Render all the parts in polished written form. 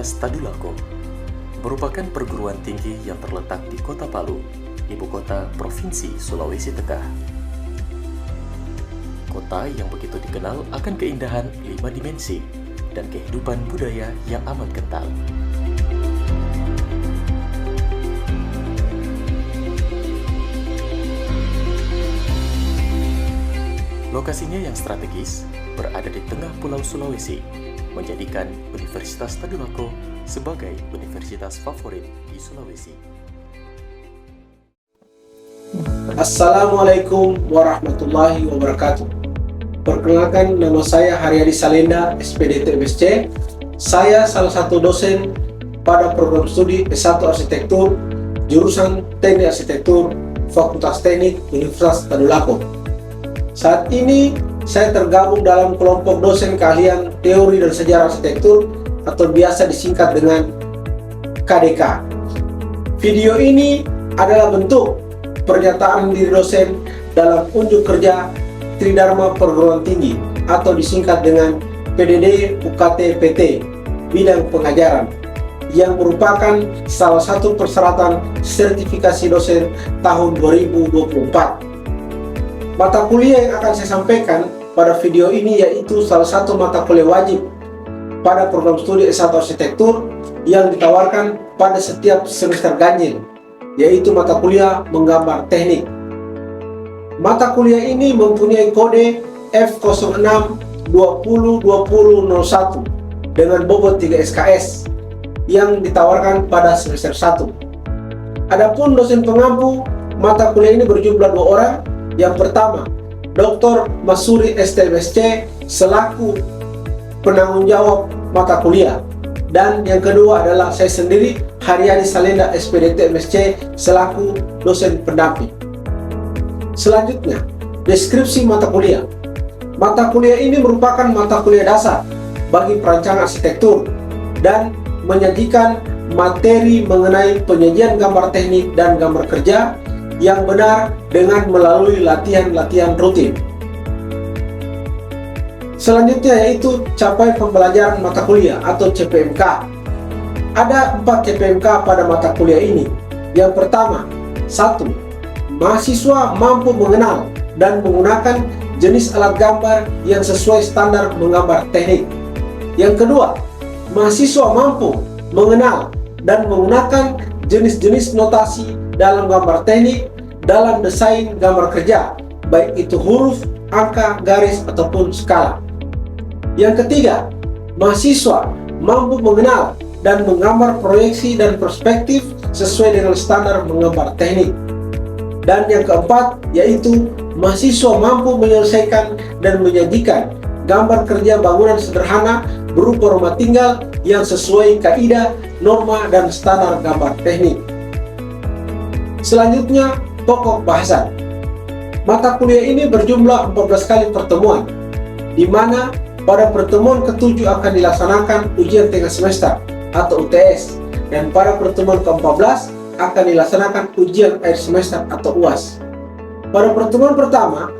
Universitas Tadulako merupakan perguruan tinggi yang terletak di Kota Palu, ibu kota Provinsi Sulawesi Tengah. Kota yang begitu dikenal akan keindahan 5 dimensi dan kehidupan budaya yang amat kental. Lokasinya yang strategis berada di tengah Pulau Sulawesi, menjadikan Universitas Tadulako sebagai universitas favorit di Sulawesi. Assalamualaikum warahmatullahi wabarakatuh. Perkenalkan, nama saya Haryadi Salenda, SPDT MSc. Saya salah satu dosen pada program studi S1 Arsitektur, jurusan Teknik Arsitektur, Fakultas Teknik Universitas Tadulako. Saat ini saya tergabung dalam kelompok dosen keahlian teori dan sejarah arsitektur atau biasa disingkat dengan KDK. Video ini adalah bentuk pernyataan diri dosen dalam unjuk kerja Tridharma Perguruan Tinggi atau disingkat dengan PDD UKT PT bidang pengajaran, yang merupakan salah satu persyaratan sertifikasi dosen tahun 2024. Mata kuliah yang akan saya sampaikan pada video ini yaitu salah satu mata kuliah wajib pada program studi S1 Arsitektur yang ditawarkan pada setiap semester ganjil, yaitu mata kuliah menggambar teknik. Mata kuliah ini mempunyai kode F06-20-2001 dengan bobot 3 SKS yang ditawarkan pada semester 1. Adapun dosen pengampu mata kuliah ini berjumlah 2 orang. Yang pertama, Dr. Masuri STMSC selaku penanggung jawab mata kuliah, dan yang kedua adalah saya sendiri, Haryadi Salenda SPDT MSc selaku dosen pendamping. Selanjutnya, deskripsi mata kuliah. Mata kuliah ini merupakan mata kuliah dasar bagi perancangan arsitektur dan menyajikan materi mengenai penyajian gambar teknik dan gambar kerja yang benar dengan melalui latihan-latihan rutin. Selanjutnya yaitu capaian pembelajaran mata kuliah atau CPMK. Ada 4 CPMK pada mata kuliah ini. Yang pertama, 1. Mahasiswa mampu mengenal dan menggunakan jenis alat gambar yang sesuai standar menggambar teknik. Yang kedua, mahasiswa mampu mengenal dan menggunakan jenis-jenis notasi dalam gambar teknik dalam desain gambar kerja, baik itu huruf, angka, garis, ataupun skala. Yang ketiga, mahasiswa mampu mengenal dan menggambar proyeksi dan perspektif sesuai dengan standar menggambar teknik. Dan yang keempat, yaitu mahasiswa mampu menyelesaikan dan menyajikan gambar kerja bangunan sederhana berupa rumah tinggal yang sesuai kaidah, norma, dan standar gambar teknik. Selanjutnya, pokok bahasan. Mata kuliah ini berjumlah 14 kali pertemuan, di mana pada pertemuan ke-7 akan dilaksanakan ujian tengah semester atau UTS, dan pada pertemuan ke-14 akan dilaksanakan ujian akhir semester atau UAS. Pada pertemuan pertama,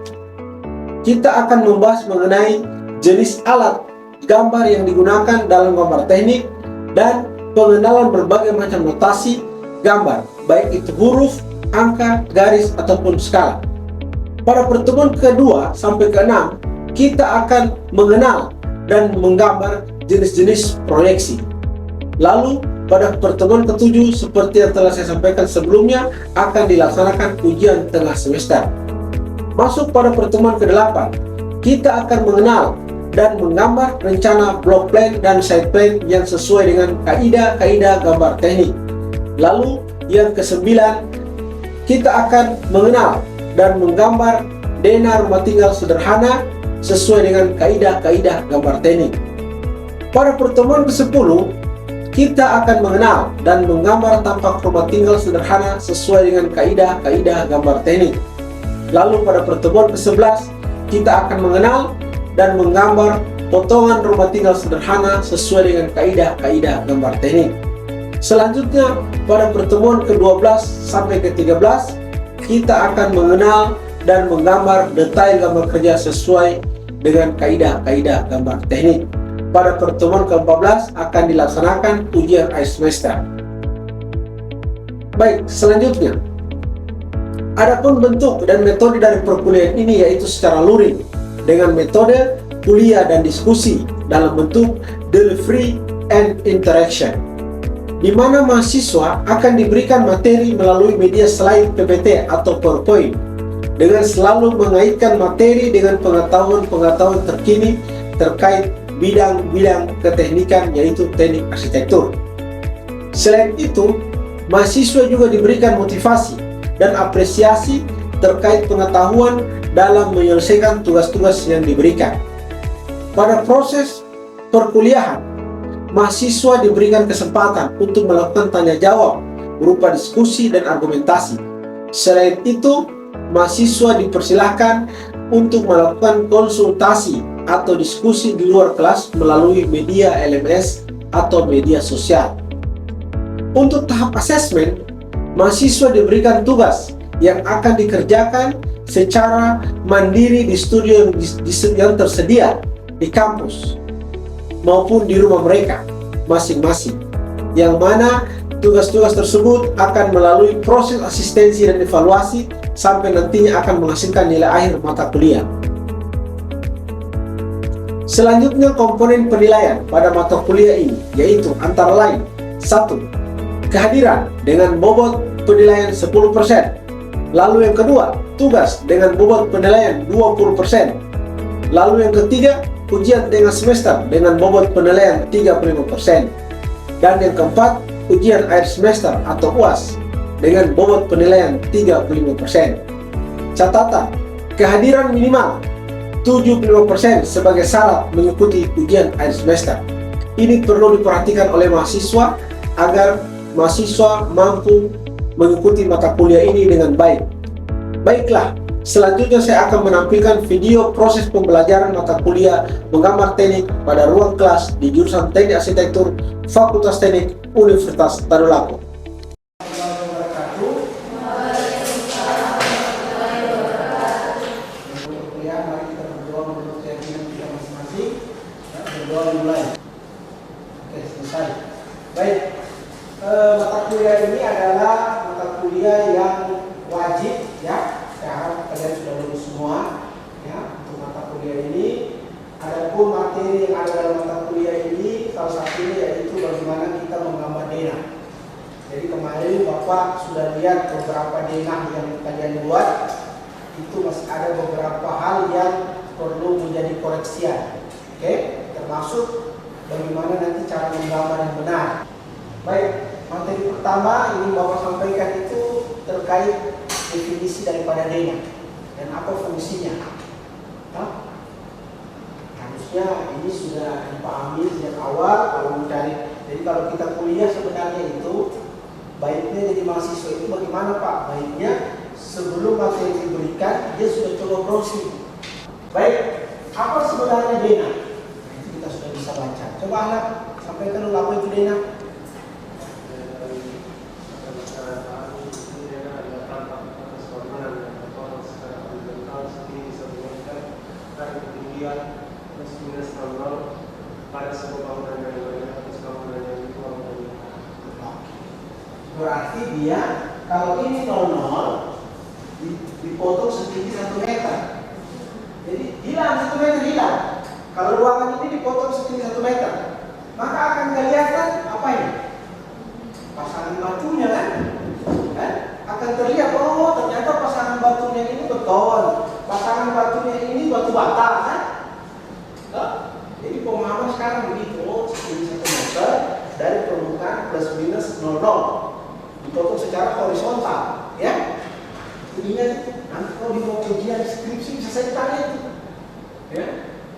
kita akan membahas mengenai jenis alat gambar yang digunakan dalam gambar teknik dan pengenalan berbagai macam notasi gambar, baik itu huruf, angka, garis, ataupun skala. Pada pertemuan kedua sampai ke-6, kita akan mengenal dan menggambar jenis-jenis proyeksi. Lalu pada pertemuan ke-7, seperti yang telah saya sampaikan sebelumnya, akan dilaksanakan ujian tengah semester. Masuk pada pertemuan ke-8, kita akan mengenal dan menggambar rencana block plan dan side plan yang sesuai dengan kaidah-kaidah gambar teknik. Lalu yang ke-9, kita akan mengenal dan menggambar denah rumah tinggal sederhana sesuai dengan kaidah-kaidah gambar teknik. Pada pertemuan ke-10, kita akan mengenal dan menggambar tampak rumah tinggal sederhana sesuai dengan kaidah-kaidah gambar teknik. Lalu pada pertemuan ke-11, kita akan mengenal dan menggambar potongan rumah tinggal sederhana sesuai dengan kaidah-kaidah gambar teknik. Selanjutnya, pada pertemuan ke-12 sampai ke-13, kita akan mengenal dan menggambar detail gambar kerja sesuai dengan kaidah-kaidah gambar teknik. pada pertemuan ke-14 akan dilaksanakan ujian akhir semester. Baik, selanjutnya. Adapun bentuk dan metode dari perkuliahan ini yaitu secara luring dengan metode kuliah dan diskusi dalam bentuk delivery and interaction, di mana mahasiswa akan diberikan materi melalui media slide PPT atau PowerPoint dengan selalu mengaitkan materi dengan pengetahuan-pengetahuan terkini terkait bidang-bidang keteknikan yaitu teknik arsitektur. Selain itu, mahasiswa juga diberikan motivasi dan apresiasi terkait pengetahuan dalam menyelesaikan tugas-tugas yang diberikan. Pada proses perkuliahan, mahasiswa diberikan kesempatan untuk melakukan tanya jawab berupa diskusi dan argumentasi. Selain itu, mahasiswa dipersilahkan untuk melakukan konsultasi atau diskusi di luar kelas melalui media LMS atau media sosial. Untuk tahap asesmen, mahasiswa diberikan tugas yang akan dikerjakan secara mandiri di studio yang tersedia di kampus maupun di rumah mereka masing-masing, yang mana tugas-tugas tersebut akan melalui proses asistensi dan evaluasi sampai nantinya akan menghasilkan nilai akhir mata kuliah. Selanjutnya, komponen penilaian pada mata kuliah ini yaitu antara lain: 1. Kehadiran dengan bobot penilaian 10%. Lalu yang kedua, tugas dengan bobot penilaian 20%. Lalu yang ketiga, ujian tengah semester dengan bobot penilaian 35%. Dan yang keempat, ujian akhir semester atau UAS dengan bobot penilaian 35%. Catatan, kehadiran minimal 75% sebagai syarat mengikuti ujian akhir semester. Ini perlu diperhatikan oleh mahasiswa agar mahasiswa mampu mengikuti mata kuliah ini dengan baik. Baiklah, selanjutnya saya akan menampilkan video proses pembelajaran mata kuliah menggambar teknik pada ruang kelas di jurusan Teknik Arsitektur Fakultas Teknik Universitas Tadulako. Baik, mata kuliah ini adalah mata kuliah yang wajib, ya. Saya harap kalian sudah lulus semua, ya, untuk mata kuliah ini. Adapun materi yang ada dalam mata kuliah ini, salah satunya yaitu bagaimana kita menggambar denah. Jadi kemarin Bapak sudah lihat beberapa denah yang kalian buat, itu masih ada beberapa hal yang perlu menjadi koreksian, oke? Termasuk bagaimana nanti cara menggambar yang benar. Baik, materi pertama ini Bapak sampaikan itu terkait definisi daripada denah dan apa fungsinya. Harusnya ini sudah dipahami sejak awal kalau mencari. Jadi kalau kita kuliah sebenarnya itu baiknya jadi mahasiswa itu bagaimana Pak? Baiknya sebelum materi diberikan dia sudah coba browsing. Baik, apa sebenarnya denah? Nah, itu kita sudah bisa baca. Coba anak sampaikan dulu apa itu denah. Berarti dia kalau ini 00 dipotong setinggi 1 meter. Jadi hilang 1 meter hilang. Kalau ruangan ini dipotong setinggi 1 meter, maka akan kelihatan apa ini? Pasangan batunya kan? Akan terlihat, oh ternyata pasangan batunya ini beton, pasangan batunya ini batu bata kan? Jadi pemahaman sekarang begitu, oh setinggi 1 meter dari permukaan plus minus 00 dipotong secara horizontal, ya. Ingat, nanti kalau dibawa ujian skripsi bisa saya tanya itu, ya.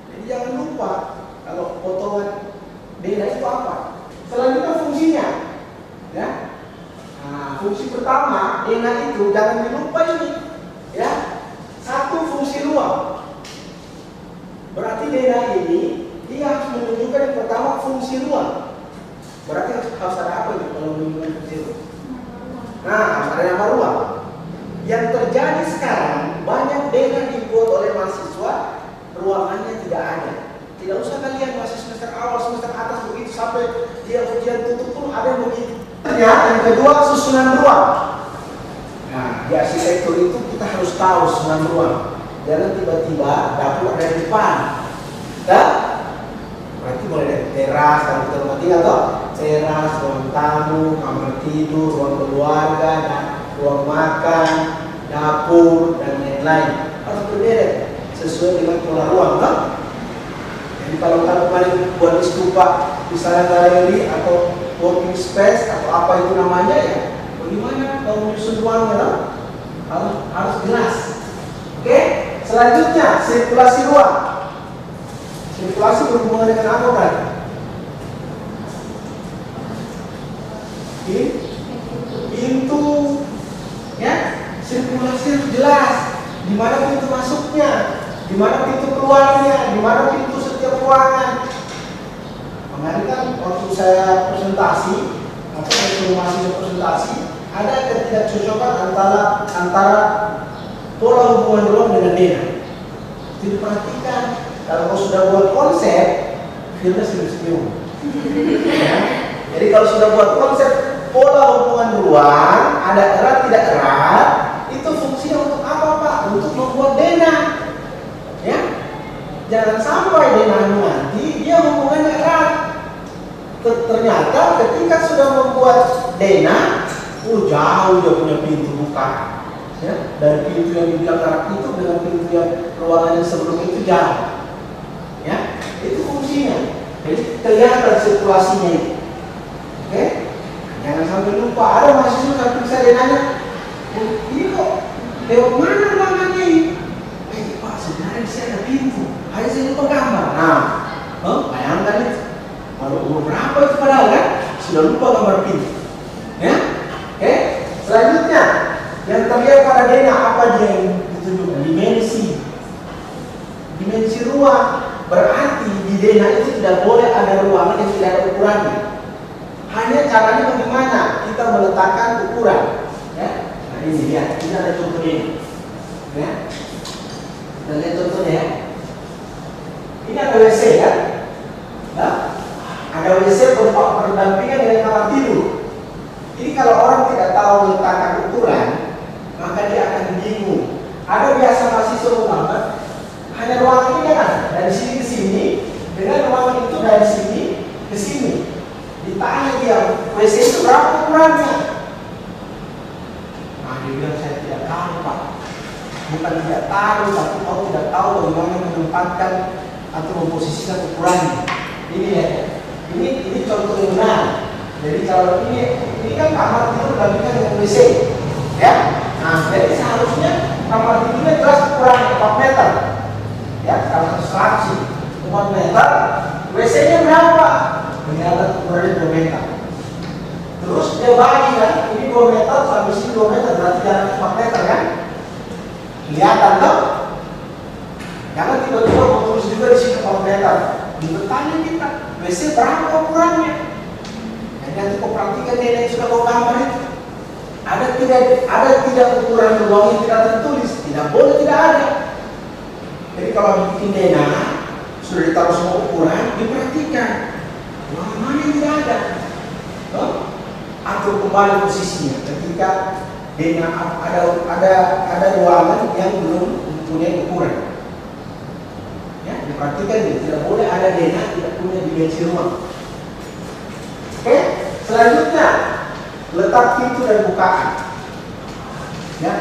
Jadi jangan lupa kalau potongan denah itu apa. Selanjutnya fungsinya, ya. Nah, fungsi pertama denah itu jangan dilupa ini, ya. 1, fungsi ruang. Berarti denah ini dia harus menunjukkan yang pertama fungsi ruang. Berarti harus ada apa nih kalau menunjukkan fungsi ruang? Nah, ada nama ruang. Yang terjadi sekarang banyak denah dibuat oleh mahasiswa, ruangannya tidak ada. Tidak usah kalian masih semester awal, semester atas begitu sampai dia ujian tutup pun ada yang begitu. Yang kedua, susunan ruang. Nah, di arsitektur itu kita harus tahu susunan ruang. Jangan tiba-tiba dapur ada di depan. Dan berarti mulai dari teras, kalau kita rumah tinggal toh, teras, ruang tamu, kamar tidur, ruang keluarga, dan ruang makan, dapur, dan lain-lain. Harus berbeda sesuai dengan pola ruang toh. Jadi kalau kita kemarin buat stupa di sana galeri atau working space atau apa itu namanya ya, bagaimana kalau menyusun ruangnya toh? Harus jelas. Oke, selanjutnya sirkulasi ruang. Sirkulasi berhubungan dengan apa kan? Pintu, ya, sirkulasi harus jelas. Di mana pintu masuknya, di mana pintu keluarnya, di mana pintu setiap ruangan. Kemarin kan waktu saya presentasi, atau informasi presentasi, ada ketidakcocokan antara pola hubungan ruang dengan dena. Jadi perhatikan, kalau kau sudah buat konsep, filmnya senyum-senyum. Ya. Jadi kalau sudah buat konsep pola hubungan ruang, ada erat tidak erat, itu fungsinya untuk apa Pak? Untuk membuat dena. Ya, jangan sampai dena nanti dia hubungannya erat. Ternyata ketika sudah membuat dena, jauh dia punya pintu buka. Ya, dari pintu yang dibilang erat itu dengan pintu yang ruangan yang sebelum itu jauh. Ya, itu fungsinya. Jadi kelihatan sirkulasinya itu. Oke, jangan sampai lupa. Ada mahasiswa yang bisa nanya, ini kok lewat mana ruangannya ini? Pak, sebenarnya saya ada pintu. Hanya saya lupa gambar. Nah, bayangkan itu. Kalau umur berapa itu padahal kan? Sudah lupa gambar pintu. Ya, oke. Selanjutnya, yang terlihat pada dena apa dia yang ditunjukkan? Dimensi ruang. Berarti di dena itu tidak boleh ada ruangan yang tidak ada ukurannya. Hanya caranya bagaimana kita meletakkan ukuran. Ya, nah ini lihat, ini ada contohnya. Ya, kita lihat contohnya ya. Ini ada WC kan? Nah, ada WC berdampingan dengan kamar tidur. Jadi kalau orang tidak tahu meletakkan ukuran, maka dia akan bingung. Ada biasa mahasiswa menggambar, hanya ruangan ini kan dari sini ke sini, dengan ruangan itu dari sini ke sini. Ditanya dia, WC itu berapa ukurannya? Nah, dia bilang saya tidak tahu Pak. Bukan tidak tahu, tapi kau tidak tahu bagaimana menempatkan atau memposisikan ukurannya. Ini ya, ini contoh yang benar. Jadi kalau ini kan kamar tidur berdampingan dengan WC, ya. Nah, jadi seharusnya kamar tidurnya jelas ukuran 4 meter. Ya, kalau konstruksi 4 meter, WC-nya berapa? Ternyata ukurannya 2 meter. Terus dia bagi kan, ini 2 meter sampai sini 2 meter, berarti jarak 4 meter kan? Kelihatan toh? Jangan tiba-tiba mau tulis juga di sini 4 meter. Bertanya kita, WC berapa ukurannya? Dan nanti kau perhatikan dia yang sudah kau gambar itu. Ada tidak ukuran ruang yang tidak tertulis? Tidak boleh, tidak ada. Jadi kalau bikin dena sudah ditaruh semua ukuran, diperhatikan ruangan mana yang tidak ada, atau kembali posisinya ketika dena ada ruangan yang belum mempunyai ukuran. Ya, diperhatikan tidak boleh ada dena tidak punya dimensi ruang. Oke, selanjutnya letak pintu dan bukaan. Ya,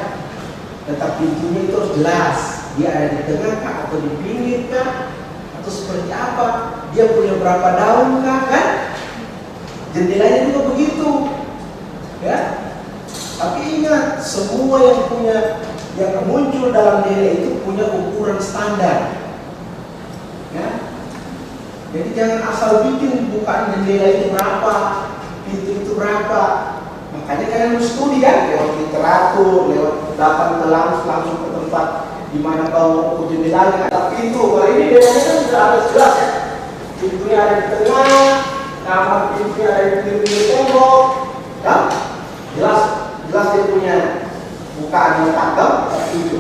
letak pintunya itu harus jelas. Dia ada di tengah kah atau di pinggir kah atau seperti apa? Dia punya berapa daun kah kan? Jendelanya juga begitu. Ya. Tapi ingat, semua yang muncul dalam dena itu punya ukuran standar. Ya. Jadi jangan asal bikin bukaan jendela itu berapa, pintu itu berapa. Makanya kalian harus studi kan, lewat literatur, lewat datang ke langsung ke tempat di mana kau mau jendelanya ada pintu. Kalau ini denanya kan sudah ada jelas ya. Pintunya ada di tengah, kamar pintunya ada di pinggir tembok, ya. Jelas dia punya bukaan yang cakep, itu.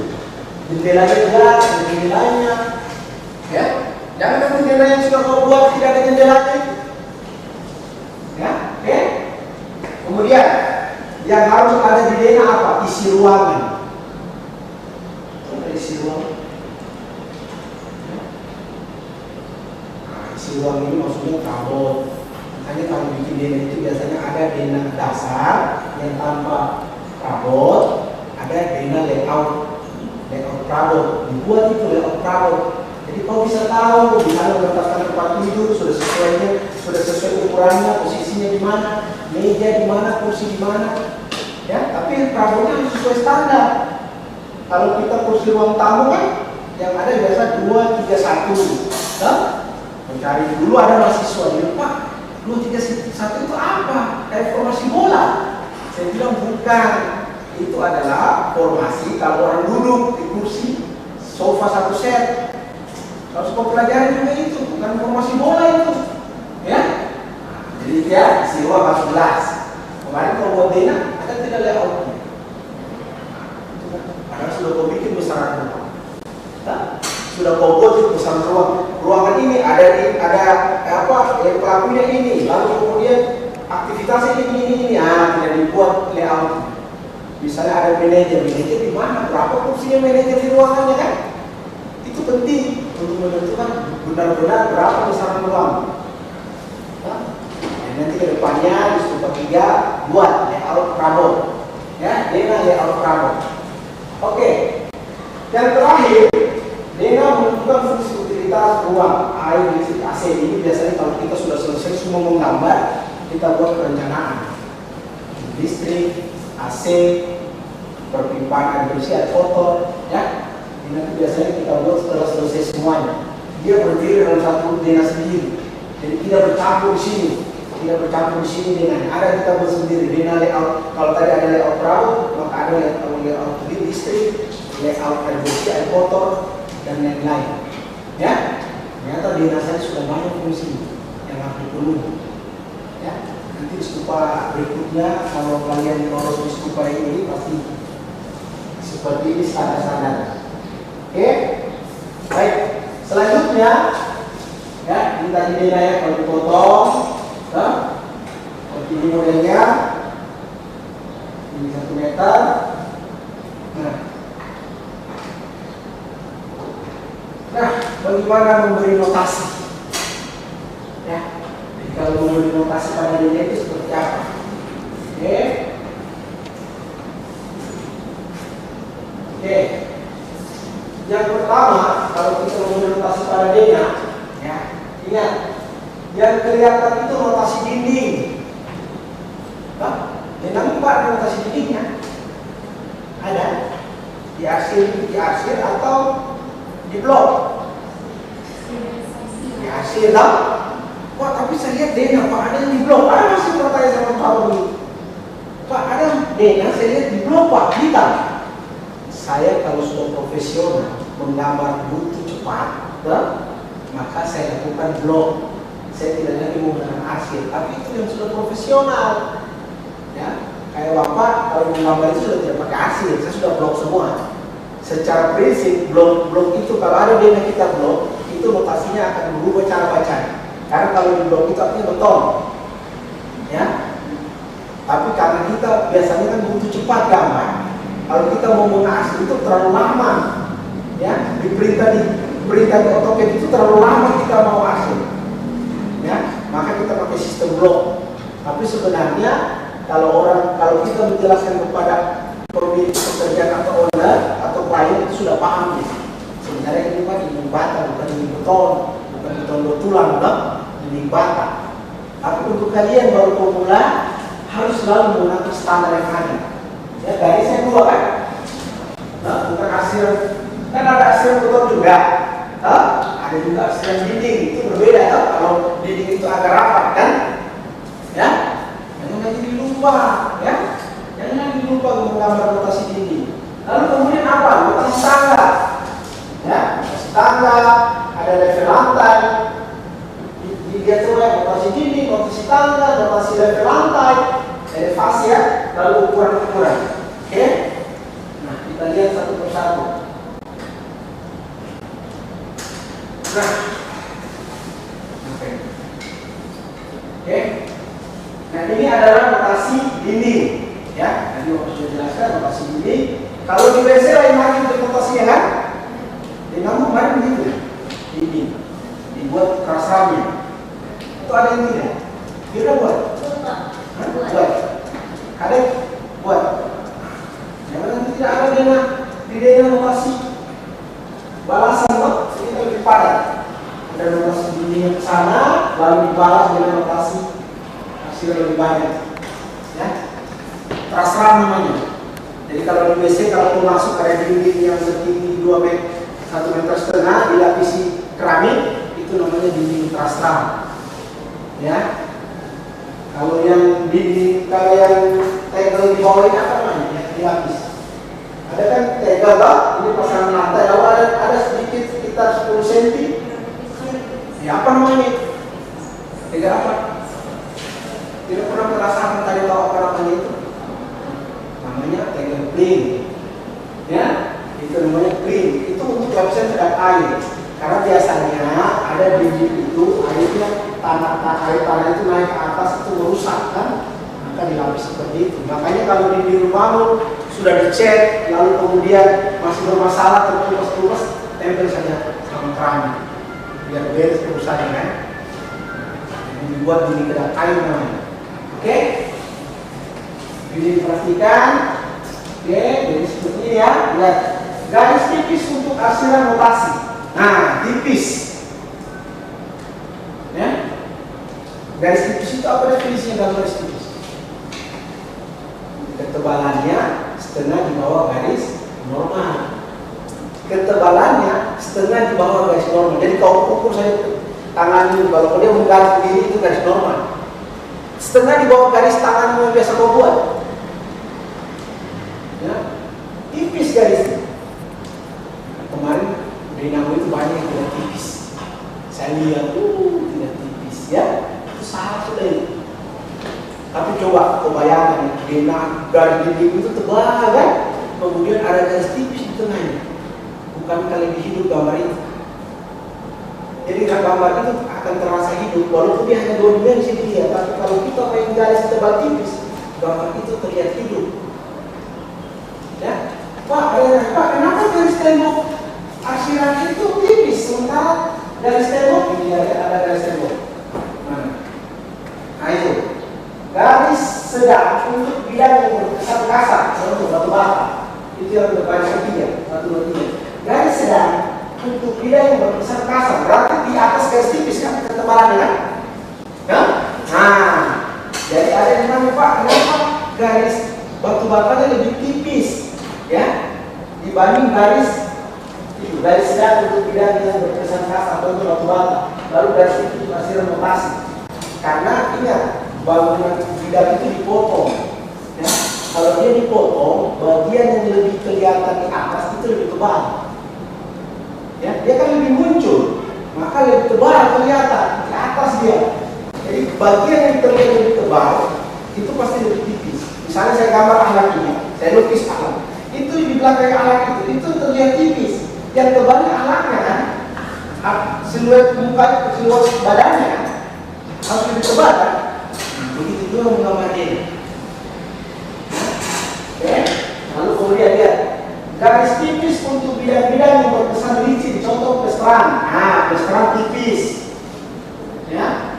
Jendelanya jelas, jendelanya, ya. Jangan jendela yang sudah kau buat tidak ada jendela Kemudian yang harus ada di DNA apa? Isi ruangan. Apa isi ruangan? Nah, isi ruangan ini maksudnya kabel. Makanya kalau bikin DNA itu biasanya ada DNA dasar yang tanpa kabel, ada DNA layout kabel. Dibuat itu layout kabel. Jadi kau bisa tahu di mana meletakkan tempat tidur, sudah sesuai ukurannya, posisinya di mana, meja di mana, kursi di mana. Ya, tapi kabelnya harus sesuai standar. Kalau kita kursi ruang tamu kan yang ada biasa 2, 3, 1. Nah, mencari dulu ada mahasiswa dia, Pak, 2, 3, 1 itu apa? Kayak formasi bola. Saya bilang bukan. Itu adalah formasi kalau orang duduk di kursi sofa 1 set. Harus kau pelajari juga itu, bukan formasi bola itu, ya. Jadi dia isi ruang harus jelas. Kemarin kalau buat DNA ada tidak layoutnya. Karena sudah kau bikin besaran ruang, sudah kau buat itu besaran ruang. Ruangan ini ada apa? Pelakunya ini, lalu kemudian aktivitasnya ini. Tidak dibuat layout. Misalnya ada manajer di mana? Berapa kursinya manajer di ruangannya kan? Itu penting untuk menentukan benar-benar berapa besaran ruang. Dan nanti ke depannya di step 3 buat layout kabel. Ya, DNA layout kabel. Oke. Yang terakhir, DNA menentukan fungsi utilitas ruang, air, listrik, AC. Ini biasanya kalau kita sudah selesai semua menggambar, kita buat perencanaan. Listrik, AC, perpimpaan air bersih, air kotor, ya. Ini nanti biasanya kita buat setelah selesai semuanya. Dia berdiri dalam satu DNA sendiri. Jadi tidak bercampur di sini dengan ada kita buat sendiri DNA layout. Kalau tadi ada layout perahu, maka ada layout listrik, layout air bersih, air kotor, dan lain-lain. Ya, ternyata DNA saya sudah banyak fungsi yang harus dipenuhi. Ya, nanti di stupa berikutnya kalau kalian lolos di stupa ini pasti seperti ini standar-standar. Oke, baik. Selanjutnya, ya ini tadi DNA ya kalau dipotong, seperti ini modelnya, ini 1 meter. Nah, bagaimana memberi notasi? Ya, jadi kalau memberi notasi pada DNA itu seperti apa? Oke. Yang pertama, kalau kita memberi notasi pada DNA, ya, ingat, yang kelihatan itu notasi dinding. DNA ada notasi dindingnya. Ada di arsir atau di blok. Di arsir lah. Wah, tapi saya lihat DNA Pak ada yang di blok. Ada masih bertanya sama Pak ini. Pak ada DNA saya lihat di blok Pak, hitam. Saya kalau sudah profesional menggambar butuh cepat, maka saya lakukan blok. Saya tidak lagi menggunakan arsir, tapi itu yang sudah profesional. Ya, kayak Bapak kalau menggambar itu sudah tidak pakai arsir, saya sudah blok semua. Secara prinsip blok itu kalau ada DNA kita blok, itu notasinya akan berubah cara bacanya. Karena kalau di blok itu artinya beton. Ya. Tapi karena kita biasanya kan butuh cepat gambar. Kalau kita mau mengasih itu terlalu lama, ya, diperintah di AutoCAD itu terlalu lama kita mau asli, ya, maka kita pakai sistem blok. Tapi sebenarnya kalau kita menjelaskan kepada pemilik pekerjaan atau owner atau klien itu sudah paham ya. Sebenarnya ini Pak dinding bata bukan dinding beton, bukan beton bertulang, dinding bata. Tapi untuk kalian baru pemula harus selalu menggunakan standar yang ada. Ya, garisnya 2 kan? Bukan arsir, kan ada arsir beton juga. Ada juga arsir dinding, itu berbeda kalau dinding itu agak rapat kan? Ya, jangan lagi dilupa, ya, jangan lagi lupa menggambar notasi dinding. Lalu kemudian apa? Notasi tangga, ya, notasi tangga, ada level lantai. Dia tuh notasi dinding, notasi tangga, notasi level lantai. Elevasi ya, lalu ukuran-ukuran. Oke? Nah, kita lihat satu persatu. Nah, oke. Nah, ini adalah notasi notasi dinding. Ya, tadi waktu sudah jelaskan notasi dinding. Kalau di WC lain lagi untuk notasinya kan? Di namun kemarin begitu. Dinding dibuat keras ramnya. Itu ada yang tidak? Kira buat? Buat. Ada buat. Jangan nanti tidak ada di daerah notasi balasan loh, kita lebih padat. Ada notasi dinding ke sana, lalu dibalas dengan notasi hasil lebih banyak. Ya, keras ram namanya. Jadi kalau di WC kalau mau masuk ke dinding yang setinggi 2 meter, 1,5 meter dilapisi keramik, itu namanya dinding keras ram. Ya, kalau yang tegel di bawah ini apa namanya? Ya, dilapis. Ada kan tegel toh, ini pasangan lantai, lalu ada sedikit sekitar 10 cm. Ya apa namanya? Tegel apa? Tidak pernah merasakan tadi tahu apa namanya itu? Namanya tegel plain. Ya, itu namanya plain. Itu untuk lapisan sedang air. Karena biasanya ada dinding itu airnya tanah itu naik ke atas itu merusak kan, maka dilapis seperti itu. Makanya kalau dinding rumahmu sudah dicat lalu kemudian masih bermasalah terpulas-pulas, tempel saja sama keramik biar beres urusannya kan. Jadi dibuat dinding kedap air namanya. Oke, ini dipastikan. Oke, jadi seperti ini ya. Lihat garis tipis untuk arsiran notasi. Nah, tipis. Ya. Garis tipis itu apa definisinya dalam garis tipis? Ketebalannya setengah di bawah garis normal. Ketebalannya setengah di bawah garis normal. Jadi kalau ukur saya tangan ini, kalau dia menggaris begini itu garis normal. Setengah di bawah garis tangan yang biasa kau buat. Ya. Tipis garisnya. Kemarin dinamo itu banyak yang tidak tipis. Saya lihat tidak tipis ya. Itu salah sudah itu. Tapi coba kau bayangkan garis dinding itu tebal kan? Kemudian ada garis tipis di tengahnya. Bukankah lebih hidup gambar itu? Jadi gambar itu akan terasa hidup walaupun dia hanya 2 dimensi dia. Tapi kalau kita main garis tebal tipis, gambar itu terlihat hidup. Ya, Pak, kenapa garis tembok arsiran itu tipis sementara garis tembok ini ada garis tembok. Nah itu garis sedang untuk bidang yang berkesan kasar, contoh batu bata itu yang berbaris ketiga, 1, 2, 3. Garis sedang untuk bidang yang berkesan kasar berarti di atas garis tipis kan ketebalannya kan? Nah, jadi ada yang namanya Pak, kenapa garis batu batanya lebih tipis ya dibanding garis sedang untuk bidang yang berkesan kasar atau untuk batu bata, lalu garis itu masih remontasi. Karena ingat bangunan bidang itu dipotong. Ya. Kalau dia dipotong, bagian yang lebih kelihatan di atas itu lebih tebal. Ya, dia kan lebih muncul, maka lebih tebal kelihatan di atas dia. Jadi bagian yang terlihat lebih tebal itu pasti lebih tipis. Misalnya saya gambar ahlak ini, saya lukis ahlak. Itu di belakang ahlak itu terlihat tipis. Yang tebalnya ahlaknya kan, siluet muka, siluet badannya kan, harus lebih tebal kan. Begitu juga menggambar ini. Oke, lalu kemudian lihat garis tipis untuk bidang-bidang yang berkesan licin, contoh pesteran. Nah, pesteran tipis. Ya,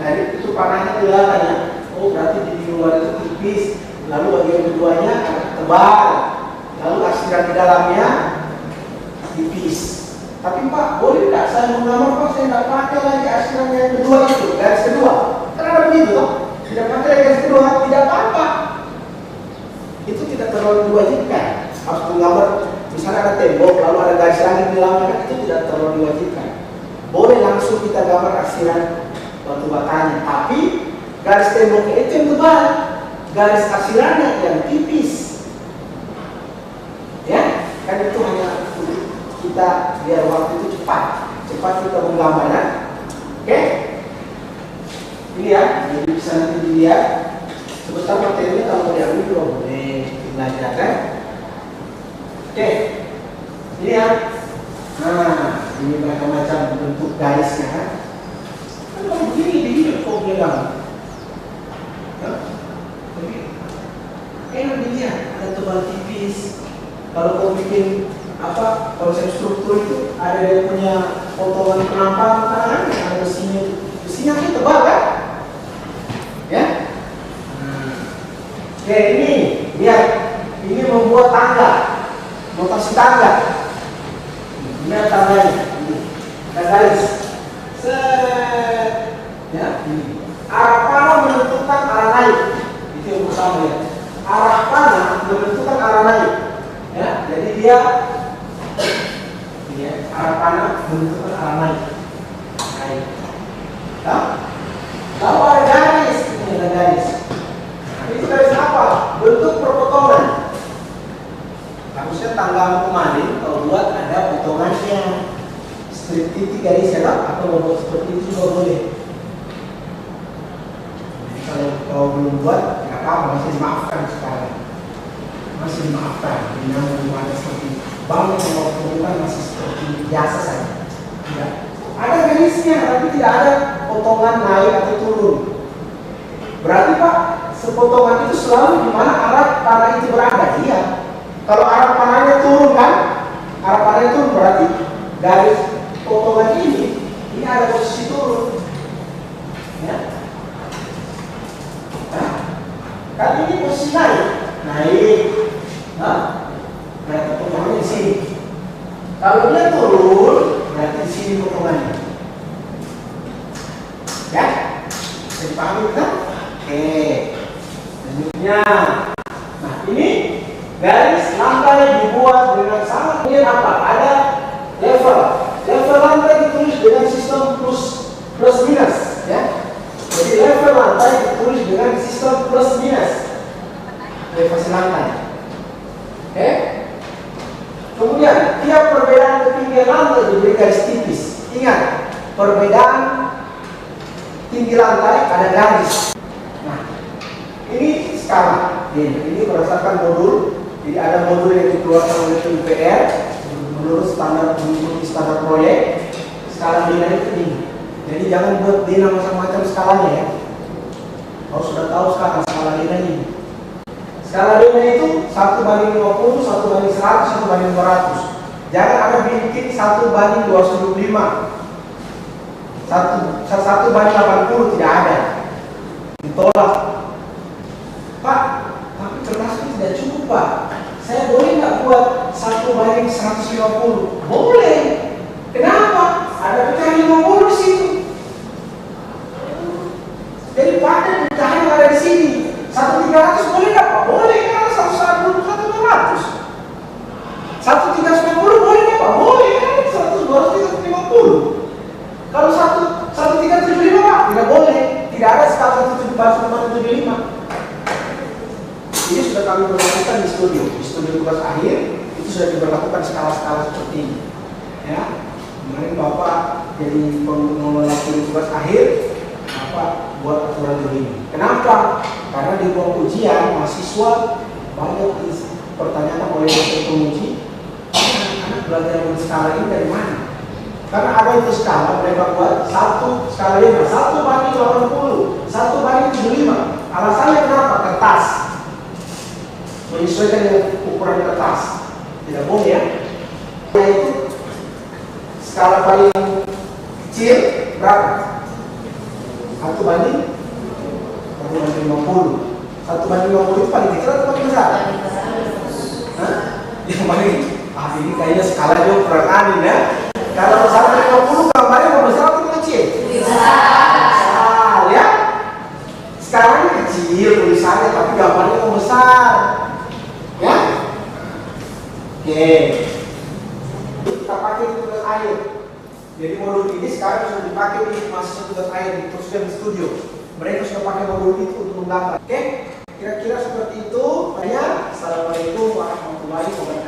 dari itu panahnya kelihatan ya. Oh, berarti di luar itu tipis. Lalu bagian keduanya tebal. Lalu arsiran di dalamnya tipis. Tapi Pak, boleh tidak saya menggambar Pak, saya tidak pakai lagi arsiran yang kedua itu, garis kedua. Kenapa begitu toh? Tidak pakai lagi garis kedua, tidak apa-apa. Itu tidak terlalu diwajibkan. Harus menggambar, misalnya ada tembok, lalu ada garis langit di dalamnya, itu tidak terlalu diwajibkan. Boleh langsung kita gambar arsiran batu batanya, tapi garis temboknya itu yang tebal, garis arsirannya yang tipis. Ya, kan itu hanya kita biar waktu itu cepat kita menggambarnya. Oke, ini ya, jadi bisa nanti dilihat. Sebentar materinya kalau mau diambil juga boleh belajar kan. Oke, ini ya. Nah, ini macam-macam bentuk garisnya kan. Kalau begini kok bilang. enak dilihat, ada tebal tipis. Kalau mau bikin konsep struktur itu ada dia punya potongan penampakan kan, ada besinya. Besinya itu tebal kan? Ya. Oke, ini lihat, ini membuat tangga, notasi tangga. Ini tangganya, ini garis. Set, ya. Arah panah menentukan arah naik. Itu yang pertama ya. Arah panah menentukan arah naik. Ya, jadi dia ini ya, arah panah menentukan arah naik. Naik. Lalu ada garis, ini ada garis. Itu garis apa? Bentuk perpotongan. Harusnya tangga kemarin kalau buat ada potongannya, strip titik garis ya, atau membuat seperti itu juga boleh. Kalau belum buat, nggak apa-apa, masih dimaafkan sekarang. Masih dimaafkan. Yang belum ada seperti bangun yang perlukan masih seperti biasa saja. Tidak. Ada garisnya, tapi tidak ada potongan naik atau turun. Berarti Pak, sepotongan itu selalu di mana arah panah itu berada. Iya. Kalau arah panahnya turun kan, arah panahnya turun berarti garis potongan ini ada posisi turun. Ya. Kan ini posisi naik, berarti potongannya di sini. Kalau dia turun, berarti di sini potongannya. Ya, bisa dipahami kan? Oke. Selanjutnya, nah ini garis lantai dibuat dengan sangat kemudian apa? Ada level. Level lantai ditulis dengan sistem plus minus, ya. Jadi level lantai ditulis dengan sistem plus minus. Elevasi lantai. Oke? Kemudian tiap perbedaan ketinggian lantai diberi garis tipis. Ingat, perbedaan tinggi lantai ada garis. Nah, ini skala. Ini berdasarkan modul. Jadi ada modul yang dikeluarkan oleh PUPR menurut mengikuti standar proyek. Skala nilai itu tinggi. Jadi jangan buat dia macam-macam skalanya ya. Kalau sudah tahu sekarang skala nilai ini. Skala nilai itu 1/50, 1/100, 1/200. Jangan ada bikin 1/225. 1/80 tidak ada. Ditolak. Pak, tapi kertasnya tidak cukup Pak. Saya boleh nggak buat 1/150? Boleh. Kenapa? Ada pecahan 50 di situ. Jadi pakai pecahan yang ada di sini. 1/300 boleh nggak Pak? Boleh kan? 1/100. 1/350 boleh nggak Pak? Boleh kan? 1/250. Kalau 1/375 Pak? Tidak boleh. Tidak ada skala 1/175. Ini sudah kami berlakukan di studio tugas akhir. Itu sudah diberlakukan skala-skala seperti ini. Ya. Kemarin Bapak jadi pengelola tugas akhir, Bapak buat aturan begini. Kenapa? Karena di ruang ujian mahasiswa banyak pertanyaan oleh dosen penguji, anak belajar skala ini dari mana? Karena ada itu skala mereka buat satu skala 5, 1/80, 1/75. Alasannya kenapa? Kertas. Menyesuaikan dengan ukuran kertas. Tidak boleh ya. Yaitu skala paling kecil berapa? 1/50. 1/50 itu paling kecil atau paling besar? Hah? Yang paling ini kayaknya skalanya kurang aneh ya. Kalau 1/50 gambarnya mau besar atau kecil? Besar ya. Sekarang kecil tulisannya tapi gambarnya mau besar. Ya? Oke. Kita pakai tugas akhir. Jadi modul ini sekarang sudah dipakai di mahasiswa tugas akhir di teruskan di studio. Mereka sudah pakai modul itu untuk menggambar. Oke? Kira-kira seperti itu. Assalamualaikum warahmatullahi wabarakatuh.